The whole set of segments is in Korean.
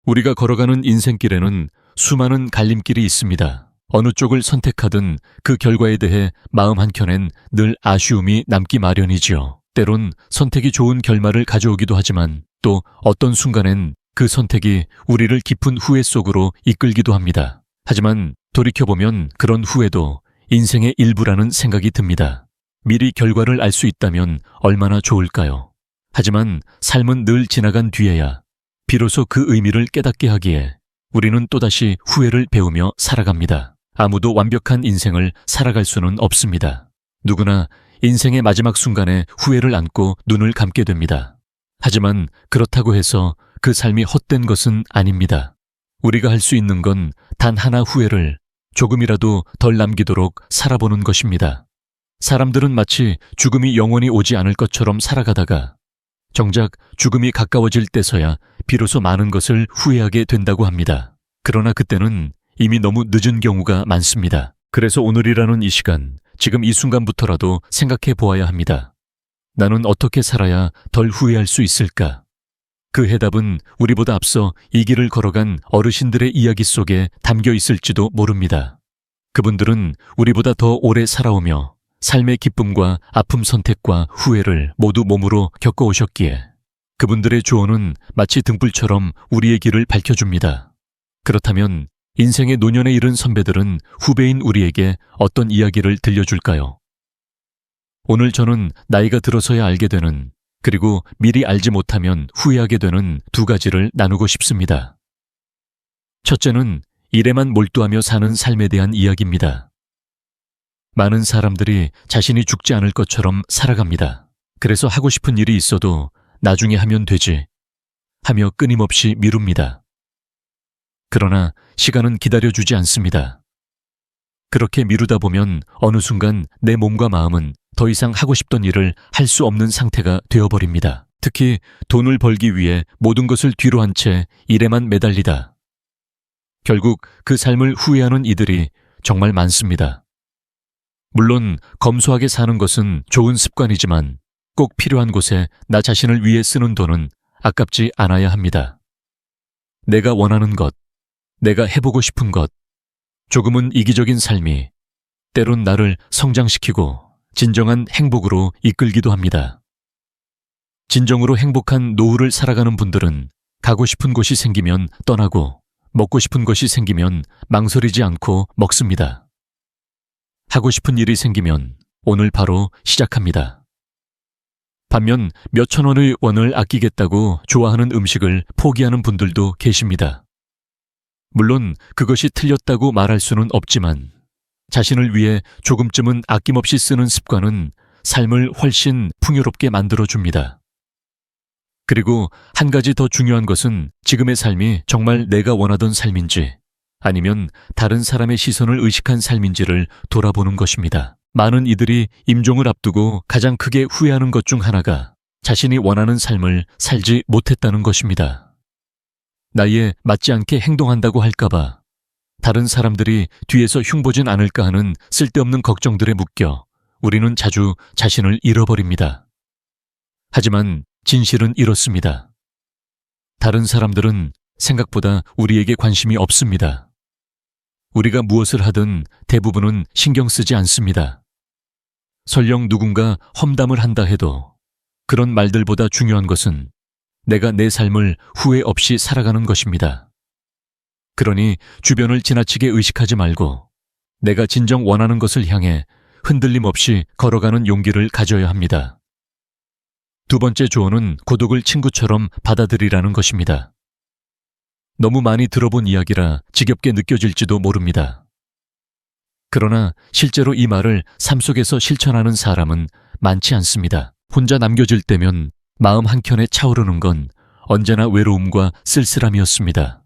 우리가 걸어가는 인생길에는 수많은 갈림길이 있습니다. 어느 쪽을 선택하든 그 결과에 대해 마음 한켠엔 늘 아쉬움이 남기 마련이지요. 때론 선택이 좋은 결말을 가져오기도 하지만 또 어떤 순간엔 그 선택이 우리를 깊은 후회 속으로 이끌기도 합니다. 하지만 돌이켜보면 그런 후회도 인생의 일부라는 생각이 듭니다. 미리 결과를 알 수 있다면 얼마나 좋을까요? 하지만 삶은 늘 지나간 뒤에야 비로소 그 의미를 깨닫게 하기에 우리는 또다시 후회를 배우며 살아갑니다. 아무도 완벽한 인생을 살아갈 수는 없습니다. 누구나 인생의 마지막 순간에 후회를 안고 눈을 감게 됩니다. 하지만 그렇다고 해서 그 삶이 헛된 것은 아닙니다. 우리가 할 수 있는 건 단 하나 후회를 조금이라도 덜 남기도록 살아보는 것입니다. 사람들은 마치 죽음이 영원히 오지 않을 것처럼 살아가다가 정작 죽음이 가까워질 때서야 비로소 많은 것을 후회하게 된다고 합니다. 그러나 그때는 이미 너무 늦은 경우가 많습니다. 그래서 오늘이라는 이 시간, 지금 이 순간부터라도 생각해 보아야 합니다. 나는 어떻게 살아야 덜 후회할 수 있을까? 그 해답은 우리보다 앞서 이 길을 걸어간 어르신들의 이야기 속에 담겨 있을지도 모릅니다. 그분들은 우리보다 더 오래 살아오며 삶의 기쁨과 아픔, 선택과 후회를 모두 몸으로 겪어오셨기에 그분들의 조언은 마치 등불처럼 우리의 길을 밝혀줍니다. 그렇다면 인생의 노년에 이른 선배들은 후배인 우리에게 어떤 이야기를 들려줄까요? 오늘 저는 나이가 들어서야 알게 되는, 그리고 미리 알지 못하면 후회하게 되는 두 가지를 나누고 싶습니다. 첫째는 일에만 몰두하며 사는 삶에 대한 이야기입니다. 많은 사람들이 자신이 죽지 않을 것처럼 살아갑니다. 그래서 하고 싶은 일이 있어도 나중에 하면 되지 하며 끊임없이 미룹니다. 그러나 시간은 기다려주지 않습니다. 그렇게 미루다 보면 어느 순간 내 몸과 마음은 더 이상 하고 싶던 일을 할 수 없는 상태가 되어버립니다. 특히 돈을 벌기 위해 모든 것을 뒤로 한 채 일에만 매달리다. 결국 그 삶을 후회하는 이들이 정말 많습니다. 물론 검소하게 사는 것은 좋은 습관이지만 꼭 필요한 곳에 나 자신을 위해 쓰는 돈은 아깝지 않아야 합니다. 내가 원하는 것, 내가 해보고 싶은 것, 조금은 이기적인 삶이 때론 나를 성장시키고 진정한 행복으로 이끌기도 합니다. 진정으로 행복한 노후를 살아가는 분들은 가고 싶은 곳이 생기면 떠나고 먹고 싶은 것이 생기면 망설이지 않고 먹습니다. 하고 싶은 일이 생기면 오늘 바로 시작합니다. 반면 몇천 원의 원을 아끼겠다고 좋아하는 음식을 포기하는 분들도 계십니다. 물론 그것이 틀렸다고 말할 수는 없지만 자신을 위해 조금쯤은 아낌없이 쓰는 습관은 삶을 훨씬 풍요롭게 만들어줍니다. 그리고 한 가지 더 중요한 것은 지금의 삶이 정말 내가 원하던 삶인지 아니면 다른 사람의 시선을 의식한 삶인지를 돌아보는 것입니다. 많은 이들이 임종을 앞두고 가장 크게 후회하는 것 중 하나가 자신이 원하는 삶을 살지 못했다는 것입니다. 나이에 맞지 않게 행동한다고 할까봐 다른 사람들이 뒤에서 흉보진 않을까 하는 쓸데없는 걱정들에 묶여 우리는 자주 자신을 잃어버립니다. 하지만 진실은 이렇습니다. 다른 사람들은 생각보다 우리에게 관심이 없습니다. 우리가 무엇을 하든 대부분은 신경 쓰지 않습니다. 설령 누군가 험담을 한다 해도 그런 말들보다 중요한 것은 내가 내 삶을 후회 없이 살아가는 것입니다. 그러니 주변을 지나치게 의식하지 말고 내가 진정 원하는 것을 향해 흔들림 없이 걸어가는 용기를 가져야 합니다. 두 번째 조언은 고독을 친구처럼 받아들이라는 것입니다. 너무 많이 들어본 이야기라 지겹게 느껴질지도 모릅니다. 그러나 실제로 이 말을 삶 속에서 실천하는 사람은 많지 않습니다. 혼자 남겨질 때면 마음 한켠에 차오르는 건 언제나 외로움과 쓸쓸함이었습니다.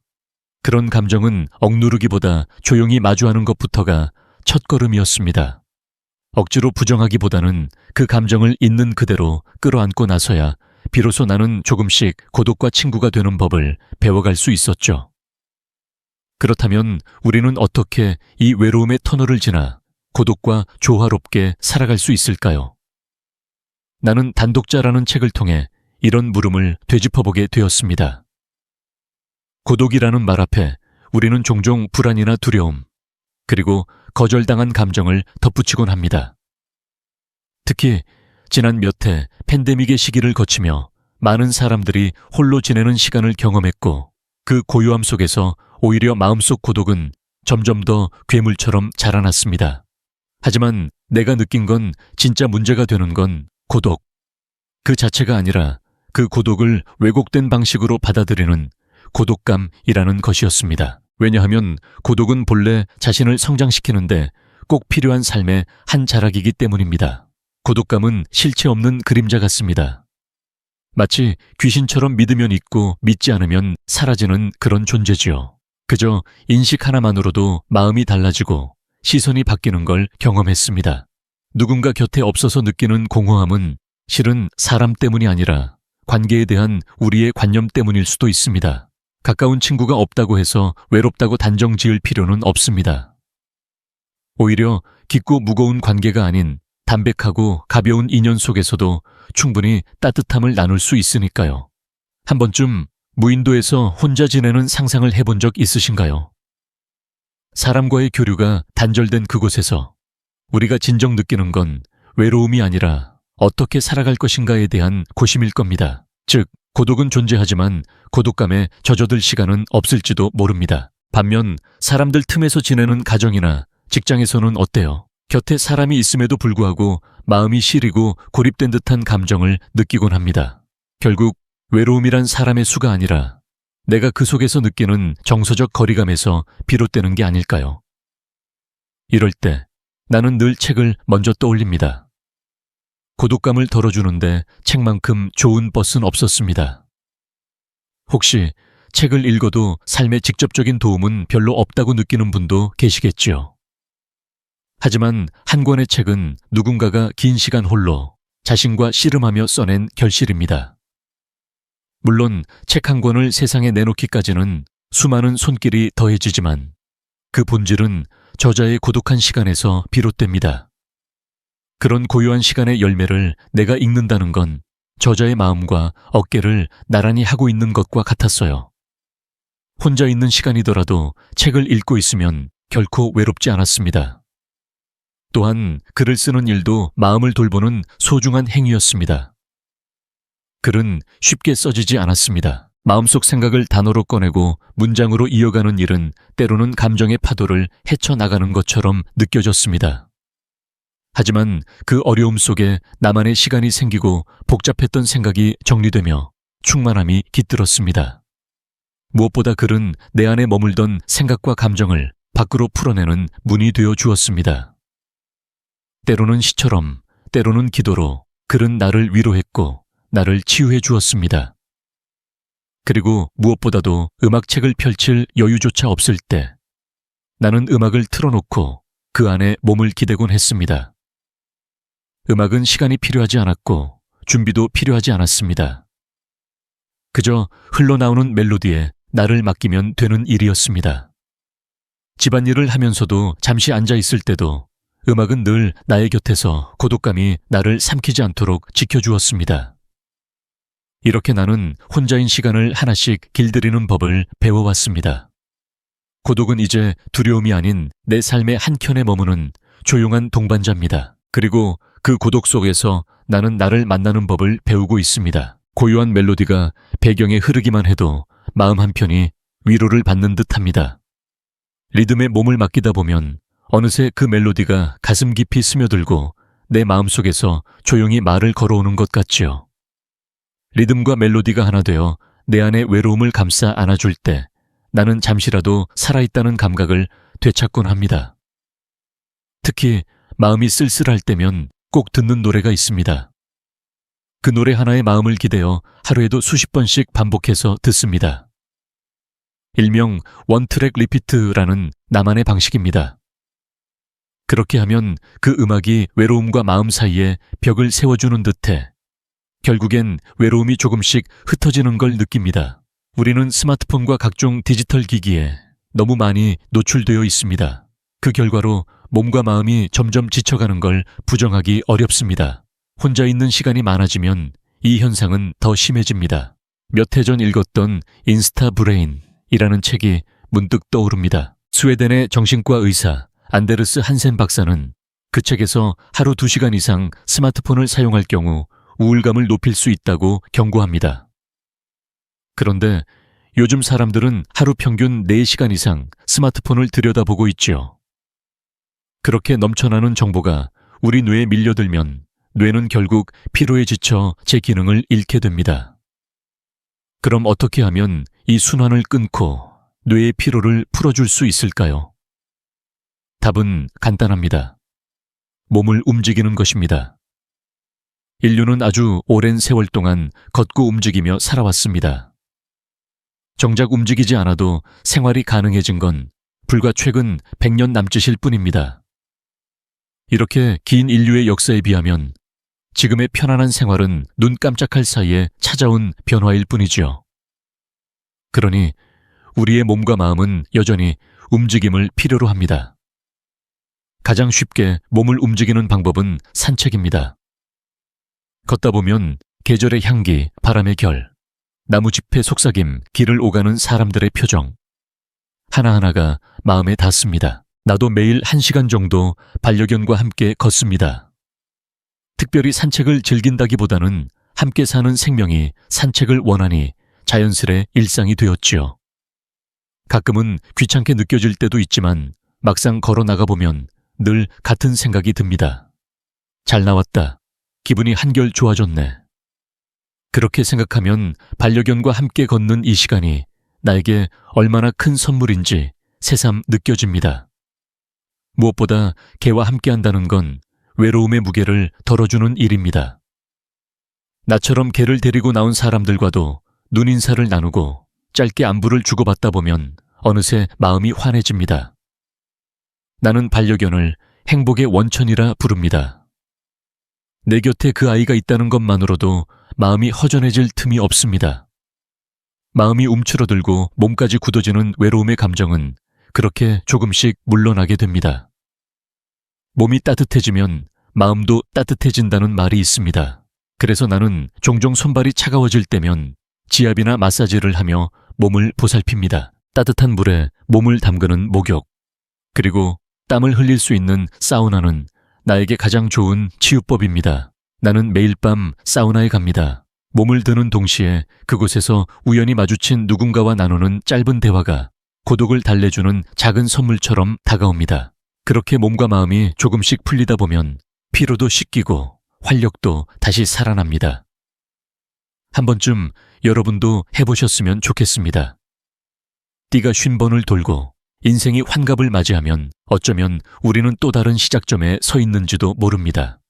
그런 감정은 억누르기보다 조용히 마주하는 것부터가 첫걸음이었습니다. 억지로 부정하기보다는 그 감정을 있는 그대로 끌어안고 나서야 비로소 나는 조금씩 고독과 친구가 되는 법을 배워갈 수 있었죠. 그렇다면 우리는 어떻게 이 외로움의 터널을 지나 고독과 조화롭게 살아갈 수 있을까요? 나는 단독자라는 책을 통해 이런 물음을 되짚어보게 되었습니다. 고독이라는 말 앞에 우리는 종종 불안이나 두려움, 그리고 거절당한 감정을 덧붙이곤 합니다. 특히 지난 몇 해 팬데믹의 시기를 거치며 많은 사람들이 홀로 지내는 시간을 경험했고 그 고요함 속에서 오히려 마음속 고독은 점점 더 괴물처럼 자라났습니다. 하지만 내가 느낀 건 진짜 문제가 되는 건 고독 그 자체가 아니라 그 고독을 왜곡된 방식으로 받아들이는 고독감이라는 것이었습니다. 왜냐하면 고독은 본래 자신을 성장시키는데 꼭 필요한 삶의 한 자락이기 때문입니다. 고독감은 실체 없는 그림자 같습니다. 마치 귀신처럼 믿으면 있고 믿지 않으면 사라지는 그런 존재지요. 그저 인식 하나만으로도 마음이 달라지고 시선이 바뀌는 걸 경험했습니다. 누군가 곁에 없어서 느끼는 공허함은 실은 사람 때문이 아니라 관계에 대한 우리의 관념 때문일 수도 있습니다. 가까운 친구가 없다고 해서 외롭다고 단정 지을 필요는 없습니다. 오히려 깊고 무거운 관계가 아닌 담백하고 가벼운 인연 속에서도 충분히 따뜻함을 나눌 수 있으니까요. 한 번쯤 무인도에서 혼자 지내는 상상을 해본 적 있으신가요? 사람과의 교류가 단절된 그곳에서 우리가 진정 느끼는 건 외로움이 아니라 어떻게 살아갈 것인가에 대한 고심일 겁니다. 즉, 고독은 존재하지만 고독감에 젖어들 시간은 없을지도 모릅니다. 반면 사람들 틈에서 지내는 가정이나 직장에서는 어때요? 곁에 사람이 있음에도 불구하고 마음이 시리고 고립된 듯한 감정을 느끼곤 합니다. 결국 외로움이란 사람의 수가 아니라 내가 그 속에서 느끼는 정서적 거리감에서 비롯되는 게 아닐까요? 이럴 때 나는 늘 책을 먼저 떠올립니다. 고독감을 덜어주는데 책만큼 좋은 버스는 없었습니다. 혹시 책을 읽어도 삶에 직접적인 도움은 별로 없다고 느끼는 분도 계시겠지요. 하지만 한 권의 책은 누군가가 긴 시간 홀로 자신과 씨름하며 써낸 결실입니다. 물론 책 한 권을 세상에 내놓기까지는 수많은 손길이 더해지지만 그 본질은 저자의 고독한 시간에서 비롯됩니다. 그런 고요한 시간의 열매를 내가 읽는다는 건 저자의 마음과 어깨를 나란히 하고 있는 것과 같았어요. 혼자 있는 시간이더라도 책을 읽고 있으면 결코 외롭지 않았습니다. 또한 글을 쓰는 일도 마음을 돌보는 소중한 행위였습니다. 글은 쉽게 써지지 않았습니다. 마음속 생각을 단어로 꺼내고 문장으로 이어가는 일은 때로는 감정의 파도를 헤쳐나가는 것처럼 느껴졌습니다. 하지만 그 어려움 속에 나만의 시간이 생기고 복잡했던 생각이 정리되며 충만함이 깃들었습니다. 무엇보다 글은 내 안에 머물던 생각과 감정을 밖으로 풀어내는 문이 되어 주었습니다. 때로는 시처럼, 때로는 기도로 글은 나를 위로했고 나를 치유해 주었습니다. 그리고 무엇보다도 음악책을 펼칠 여유조차 없을 때 나는 음악을 틀어놓고 그 안에 몸을 기대곤 했습니다. 음악은 시간이 필요하지 않았고 준비도 필요하지 않았습니다. 그저 흘러나오는 멜로디에 나를 맡기면 되는 일이었습니다. 집안일을 하면서도 잠시 앉아 있을 때도 음악은 늘 나의 곁에서 고독감이 나를 삼키지 않도록 지켜주었습니다. 이렇게 나는 혼자인 시간을 하나씩 길들이는 법을 배워왔습니다. 고독은 이제 두려움이 아닌 내 삶의 한켠에 머무는 조용한 동반자입니다. 그리고 그 고독 속에서 나는 나를 만나는 법을 배우고 있습니다. 고요한 멜로디가 배경에 흐르기만 해도 마음 한편이 위로를 받는 듯합니다. 리듬에 몸을 맡기다 보면 어느새 그 멜로디가 가슴 깊이 스며들고 내 마음속에서 조용히 말을 걸어오는 것 같지요. 리듬과 멜로디가 하나 되어 내 안의 외로움을 감싸 안아줄 때 나는 잠시라도 살아있다는 감각을 되찾곤 합니다. 특히 마음이 쓸쓸할 때면 꼭 듣는 노래가 있습니다. 그 노래 하나에 마음을 기대어 하루에도 수십 번씩 반복해서 듣습니다. 일명 원트랙 리피트라는 나만의 방식입니다. 그렇게 하면 그 음악이 외로움과 마음 사이에 벽을 세워주는 듯해 결국엔 외로움이 조금씩 흩어지는 걸 느낍니다. 우리는 스마트폰과 각종 디지털 기기에 너무 많이 노출되어 있습니다. 그 결과로 몸과 마음이 점점 지쳐가는 걸 부정하기 어렵습니다. 혼자 있는 시간이 많아지면 이 현상은 더 심해집니다. 몇 해 전 읽었던 인스타 브레인, 이라는 책이 문득 떠오릅니다. 스웨덴의 정신과 의사 안데르스 한센 박사는 그 책에서 하루 2시간 이상 스마트폰을 사용할 경우 우울감을 높일 수 있다고 경고합니다. 그런데 요즘 사람들은 하루 평균 4시간 이상 스마트폰을 들여다보고 있지요. 그렇게 넘쳐나는 정보가 우리 뇌에 밀려들면 뇌는 결국 피로에 지쳐 제 기능을 잃게 됩니다. 그럼 어떻게 하면 이 순환을 끊고 뇌의 피로를 풀어줄 수 있을까요? 답은 간단합니다. 몸을 움직이는 것입니다. 인류는 아주 오랜 세월 동안 걷고 움직이며 살아왔습니다. 정작 움직이지 않아도 생활이 가능해진 건 불과 최근 100년 남짓일 뿐입니다. 이렇게 긴 인류의 역사에 비하면 지금의 편안한 생활은 눈 깜짝할 사이에 찾아온 변화일 뿐이죠. 그러니 우리의 몸과 마음은 여전히 움직임을 필요로 합니다. 가장 쉽게 몸을 움직이는 방법은 산책입니다. 걷다 보면 계절의 향기, 바람의 결, 나무짚의 속삭임, 길을 오가는 사람들의 표정, 하나하나가 마음에 닿습니다. 나도 매일 1시간 정도 반려견과 함께 걷습니다. 특별히 산책을 즐긴다기보다는 함께 사는 생명이 산책을 원하니 자연스레 일상이 되었지요. 가끔은 귀찮게 느껴질 때도 있지만 막상 걸어 나가보면 늘 같은 생각이 듭니다. 잘 나왔다. 기분이 한결 좋아졌네. 그렇게 생각하면 반려견과 함께 걷는 이 시간이 나에게 얼마나 큰 선물인지 새삼 느껴집니다. 무엇보다 개와 함께한다는 건 외로움의 무게를 덜어주는 일입니다. 나처럼 개를 데리고 나온 사람들과도 눈인사를 나누고 짧게 안부를 주고받다 보면 어느새 마음이 환해집니다. 나는 반려견을 행복의 원천이라 부릅니다. 내 곁에 그 아이가 있다는 것만으로도 마음이 허전해질 틈이 없습니다. 마음이 움츠러들고 몸까지 굳어지는 외로움의 감정은 그렇게 조금씩 물러나게 됩니다. 몸이 따뜻해지면 마음도 따뜻해진다는 말이 있습니다. 그래서 나는 종종 손발이 차가워질 때면 지압이나 마사지를 하며 몸을 보살핍니다. 따뜻한 물에 몸을 담그는 목욕, 그리고 땀을 흘릴 수 있는 사우나는 나에게 가장 좋은 치유법입니다. 나는 매일 밤 사우나에 갑니다. 몸을 드는 동시에 그곳에서 우연히 마주친 누군가와 나누는 짧은 대화가 고독을 달래주는 작은 선물처럼 다가옵니다. 그렇게 몸과 마음이 조금씩 풀리다 보면 피로도 씻기고 활력도 다시 살아납니다. 한 번쯤 여러분도 해보셨으면 좋겠습니다. 띠가 50번을 돌고 인생이 환갑을 맞이하면 어쩌면 우리는 또 다른 시작점에 서 있는지도 모릅니다.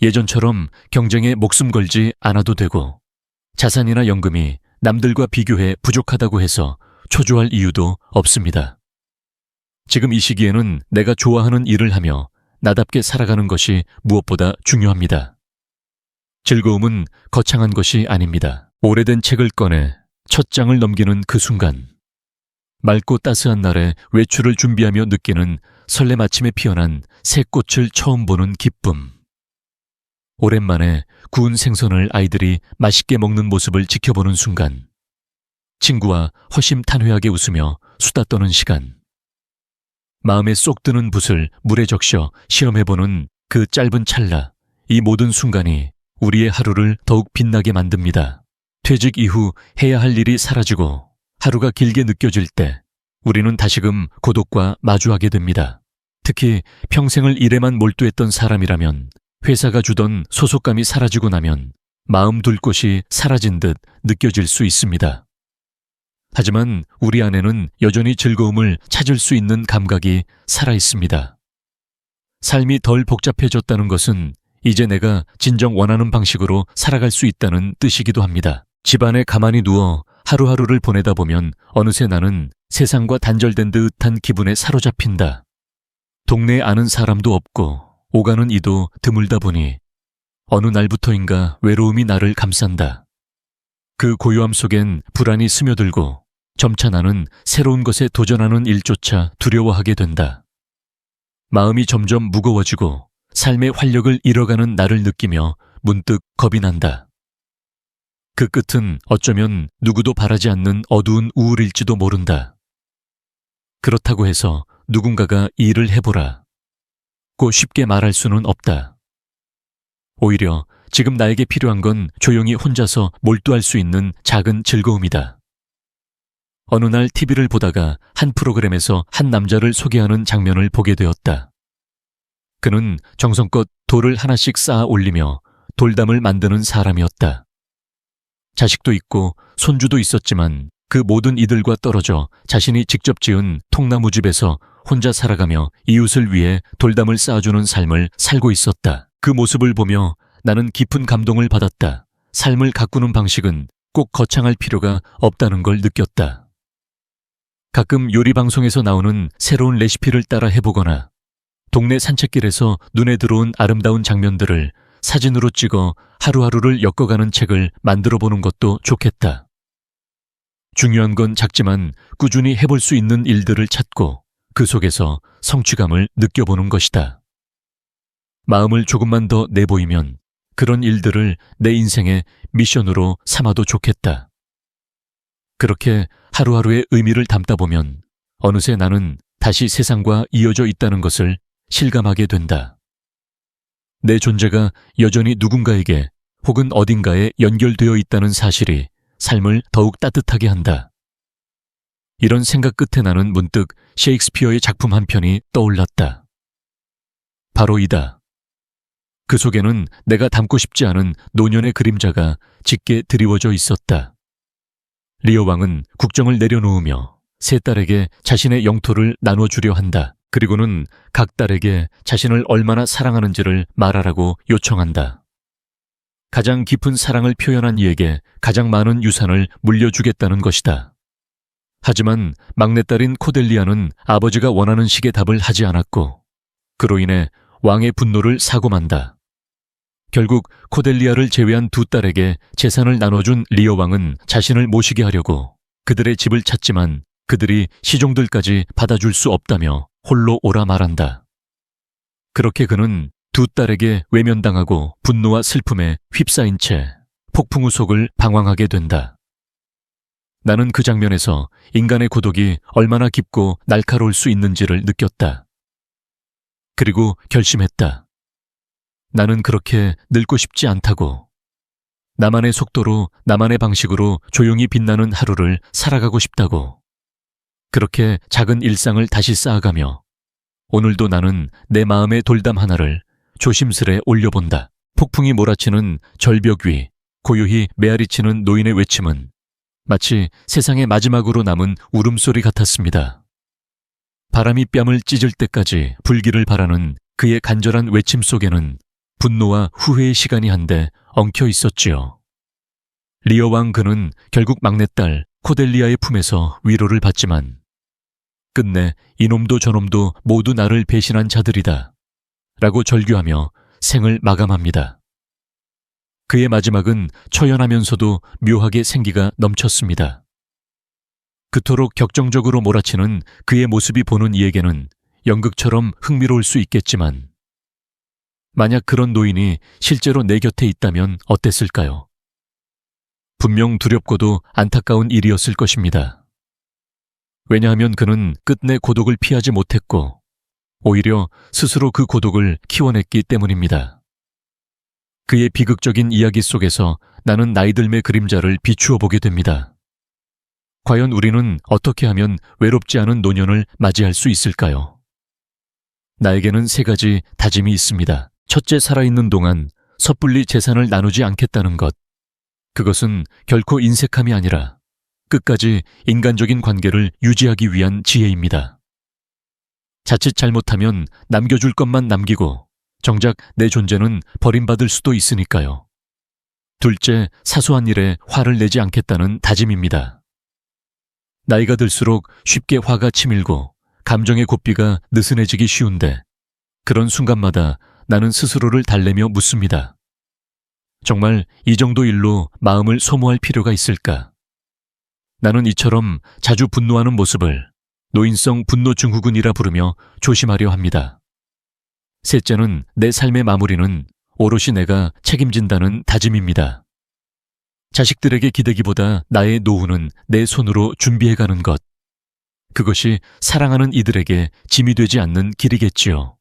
예전처럼 경쟁에 목숨 걸지 않아도 되고 자산이나 연금이 남들과 비교해 부족하다고 해서 초조할 이유도 없습니다. 지금 이 시기에는 내가 좋아하는 일을 하며 나답게 살아가는 것이 무엇보다 중요합니다. 즐거움은 거창한 것이 아닙니다. 오래된 책을 꺼내 첫 장을 넘기는 그 순간, 맑고 따스한 날에 외출을 준비하며 느끼는 설렘 아침에 피어난 새 꽃을 처음 보는 기쁨, 오랜만에 구운 생선을 아이들이 맛있게 먹는 모습을 지켜보는 순간, 친구와 허심탄회하게 웃으며 수다 떠는 시간, 마음에 쏙 드는 붓을 물에 적셔 시험해보는 그 짧은 찰나, 이 모든 순간이 우리의 하루를 더욱 빛나게 만듭니다. 퇴직 이후 해야 할 일이 사라지고 하루가 길게 느껴질 때 우리는 다시금 고독과 마주하게 됩니다. 특히 평생을 일에만 몰두했던 사람이라면 회사가 주던 소속감이 사라지고 나면 마음 둘 곳이 사라진 듯 느껴질 수 있습니다. 하지만 우리 안에는 여전히 즐거움을 찾을 수 있는 감각이 살아있습니다. 삶이 덜 복잡해졌다는 것은 이제 내가 진정 원하는 방식으로 살아갈 수 있다는 뜻이기도 합니다. 집안에 가만히 누워 하루하루를 보내다 보면 어느새 나는 세상과 단절된 듯한 기분에 사로잡힌다. 동네에 아는 사람도 없고 오가는 이도 드물다 보니 어느 날부터인가 외로움이 나를 감싼다. 그 고요함 속엔 불안이 스며들고 점차 나는 새로운 것에 도전하는 일조차 두려워하게 된다. 마음이 점점 무거워지고 삶의 활력을 잃어가는 나를 느끼며 문득 겁이 난다. 그 끝은 어쩌면 누구도 바라지 않는 어두운 우울일지도 모른다. 그렇다고 해서 누군가가 이 일을 해보라 고 쉽게 말할 수는 없다. 오히려 지금 나에게 필요한 건 조용히 혼자서 몰두할 수 있는 작은 즐거움이다. 어느 날 TV를 보다가 한 프로그램에서 한 남자를 소개하는 장면을 보게 되었다. 그는 정성껏 돌을 하나씩 쌓아 올리며 돌담을 만드는 사람이었다. 자식도 있고 손주도 있었지만 그 모든 이들과 떨어져 자신이 직접 지은 통나무집에서 혼자 살아가며 이웃을 위해 돌담을 쌓아주는 삶을 살고 있었다. 그 모습을 보며 나는 깊은 감동을 받았다. 삶을 가꾸는 방식은 꼭 거창할 필요가 없다는 걸 느꼈다. 가끔 요리 방송에서 나오는 새로운 레시피를 따라 해보거나 동네 산책길에서 눈에 들어온 아름다운 장면들을 사진으로 찍어 하루하루를 엮어가는 책을 만들어 보는 것도 좋겠다. 중요한 건 작지만 꾸준히 해볼 수 있는 일들을 찾고 그 속에서 성취감을 느껴보는 것이다. 마음을 조금만 더 내보이면 그런 일들을 내 인생의 미션으로 삼아도 좋겠다. 그렇게 하루하루의 의미를 담다 보면 어느새 나는 다시 세상과 이어져 있다는 것을 실감하게 된다. 내 존재가 여전히 누군가에게 혹은 어딘가에 연결되어 있다는 사실이 삶을 더욱 따뜻하게 한다. 이런 생각 끝에 나는 문득 셰익스피어의 작품 한 편이 떠올랐다. 바로 이다. 그 속에는 내가 담고 싶지 않은 노년의 그림자가 짙게 드리워져 있었다. 리어 왕은 국정을 내려놓으며 세 딸에게 자신의 영토를 나눠주려 한다. 그리고는 각 딸에게 자신을 얼마나 사랑하는지를 말하라고 요청한다. 가장 깊은 사랑을 표현한 이에게 가장 많은 유산을 물려주겠다는 것이다. 하지만 막내딸인 코델리아는 아버지가 원하는 식의 답을 하지 않았고 그로 인해 왕의 분노를 사고 만다. 결국 코델리아를 제외한 두 딸에게 재산을 나눠준 리어 왕은 자신을 모시게 하려고 그들의 집을 찾지만 그들이 시종들까지 받아줄 수 없다며 홀로 오라 말한다. 그렇게 그는 두 딸에게 외면당하고 분노와 슬픔에 휩싸인 채 폭풍우 속을 방황하게 된다. 나는 그 장면에서 인간의 고독이 얼마나 깊고 날카로울 수 있는지를 느꼈다. 그리고 결심했다. 나는 그렇게 늙고 싶지 않다고. 나만의 속도로 나만의 방식으로 조용히 빛나는 하루를 살아가고 싶다고. 그렇게 작은 일상을 다시 쌓아가며 오늘도 나는 내 마음의 돌담 하나를 조심스레 올려본다. 폭풍이 몰아치는 절벽 위 고요히 메아리치는 노인의 외침은 마치 세상의 마지막으로 남은 울음소리 같았습니다. 바람이 뺨을 찢을 때까지 불기를 바라는 그의 간절한 외침 속에는 분노와 후회의 시간이 한데 엉켜 있었지요. 리어 왕 그는 결국 막내딸 코델리아의 품에서 위로를 받지만 끝내 이놈도 저놈도 모두 나를 배신한 자들이다 라고 절규하며 생을 마감합니다. 그의 마지막은 처연하면서도 묘하게 생기가 넘쳤습니다. 그토록 격정적으로 몰아치는 그의 모습이 보는 이에게는 연극처럼 흥미로울 수 있겠지만 만약 그런 노인이 실제로 내 곁에 있다면 어땠을까요? 분명 두렵고도 안타까운 일이었을 것입니다. 왜냐하면 그는 끝내 고독을 피하지 못했고 오히려 스스로 그 고독을 키워냈기 때문입니다. 그의 비극적인 이야기 속에서 나는 나이들의 그림자를 비추어 보게 됩니다. 과연 우리는 어떻게 하면 외롭지 않은 노년을 맞이할 수 있을까요? 나에게는 세 가지 다짐이 있습니다. 첫째, 살아있는 동안 섣불리 재산을 나누지 않겠다는 것. 그것은 결코 인색함이 아니라 끝까지 인간적인 관계를 유지하기 위한 지혜입니다. 자칫 잘못하면 남겨줄 것만 남기고 정작 내 존재는 버림받을 수도 있으니까요. 둘째, 사소한 일에 화를 내지 않겠다는 다짐입니다. 나이가 들수록 쉽게 화가 치밀고 감정의 고삐가 느슨해지기 쉬운데 그런 순간마다 나는 스스로를 달래며 묻습니다. 정말 이 정도 일로 마음을 소모할 필요가 있을까? 나는 이처럼 자주 분노하는 모습을 노인성 분노 증후군이라 부르며 조심하려 합니다. 셋째는 내 삶의 마무리는 오롯이 내가 책임진다는 다짐입니다. 자식들에게 기대기보다 나의 노후는 내 손으로 준비해가는 것. 그것이 사랑하는 이들에게 짐이 되지 않는 길이겠지요.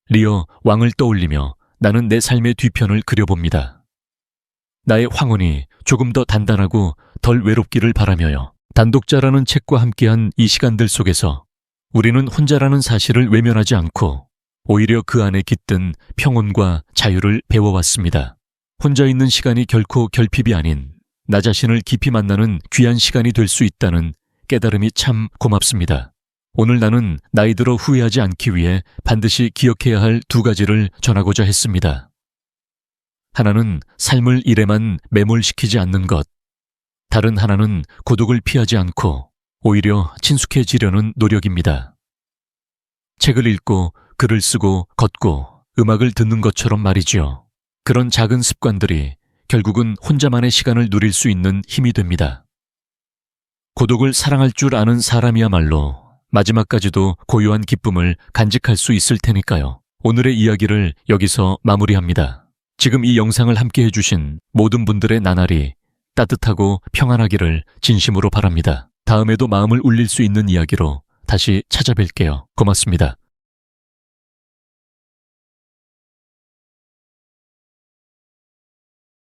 리어 왕을 떠올리며 나는 내 삶의 뒤편을 그려봅니다. 나의 황혼이 조금 더 단단하고 덜 외롭기를 바라며요. 단독자라는 책과 함께한 이 시간들 속에서 우리는 혼자라는 사실을 외면하지 않고 오히려 그 안에 깃든 평온과 자유를 배워왔습니다. 혼자 있는 시간이 결코 결핍이 아닌 나 자신을 깊이 만나는 귀한 시간이 될 수 있다는 깨달음이 참 고맙습니다. 오늘 나는 나이 들어 후회하지 않기 위해 반드시 기억해야 할 두 가지를 전하고자 했습니다. 하나는 삶을 일에만 매몰시키지 않는 것. 다른 하나는 고독을 피하지 않고 오히려 친숙해지려는 노력입니다. 책을 읽고 글을 쓰고 걷고 음악을 듣는 것처럼 말이지요. 그런 작은 습관들이 결국은 혼자만의 시간을 누릴 수 있는 힘이 됩니다. 고독을 사랑할 줄 아는 사람이야말로 마지막까지도 고요한 기쁨을 간직할 수 있을 테니까요. 오늘의 이야기를 여기서 마무리합니다. 지금 이 영상을 함께 해주신 모든 분들의 나날이 따뜻하고 평안하기를 진심으로 바랍니다. 다음에도 마음을 울릴 수 있는 이야기로 다시 찾아뵐게요. 고맙습니다.